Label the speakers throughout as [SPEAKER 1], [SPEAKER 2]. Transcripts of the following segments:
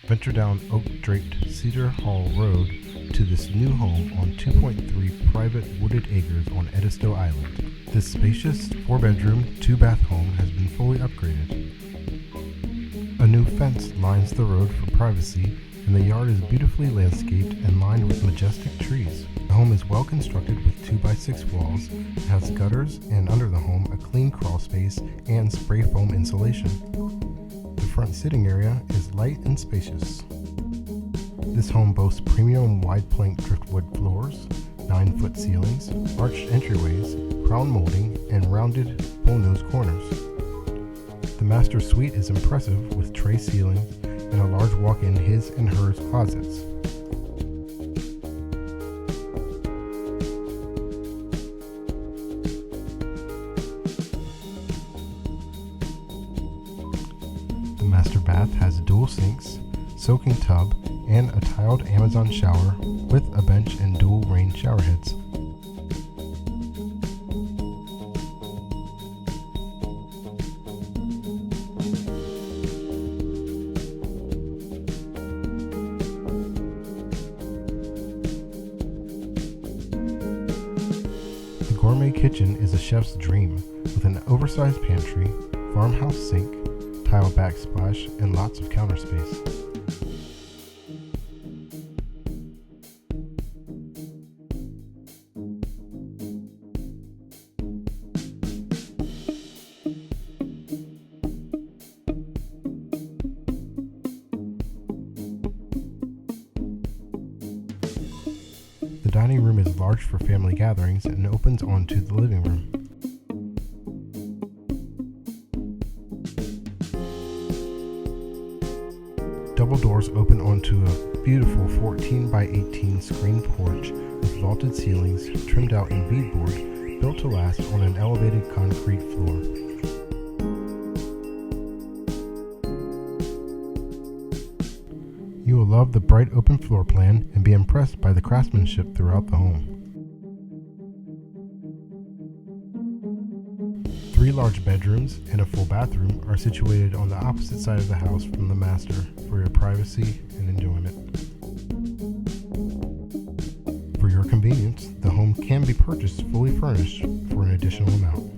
[SPEAKER 1] Venture down oak-draped Cedar Hall Road to this new home on 2.3 private wooded acres on Edisto Island. This spacious 4-bedroom, 2-bath home has been fully upgraded. A new fence lines the road for privacy, and the yard is beautifully landscaped and lined with majestic trees. The home is well constructed with 2x6 walls. It has gutters, and under the home a clean crawl space and spray foam insulation. The front sitting area is light and spacious. This home boasts premium wide plank driftwood floors, 9-foot ceilings, arched entryways, crown molding, and rounded bullnose corners. The master suite is impressive with tray ceilings and a large walk-in his and hers closets. The master bath has dual sinks, soaking tub, and a tiled Amazon shower with a bench and dual rain shower heads. The gourmet kitchen is a chef's dream with an oversized pantry, farmhouse sink, tile backsplash, and lots of counter space. The dining room is large for family gatherings and opens onto the living room. Double doors open onto a beautiful 14 by 18 screen porch with vaulted ceilings trimmed out in beadboard, built to last on an elevated concrete floor. You will love the bright open floor plan and be impressed by the craftsmanship throughout the home. 3 large bedrooms and a full bathroom are situated on the opposite side of the house from the master for your privacy and enjoyment. For your convenience, the home can be purchased fully furnished for an additional amount.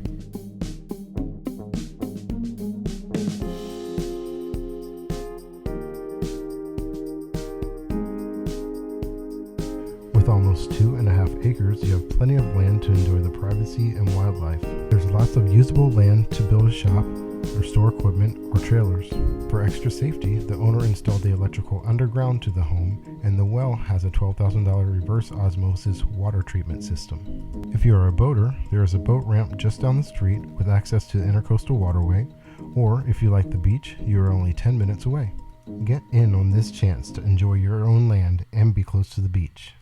[SPEAKER 1] With almost 2.5 acres, you have plenty of land to enjoy the privacy and wildlife. There's lots of usable land to build a shop or store equipment or trailers. For extra safety, the owner installed the electrical underground to the home, and the well has a $12,000 reverse osmosis water treatment system. If you are a boater, there is a boat ramp just down the street with access to the Intercoastal Waterway, or if you like the beach, you are only 10 minutes away. Get in on this chance to enjoy your own land and be close to the beach.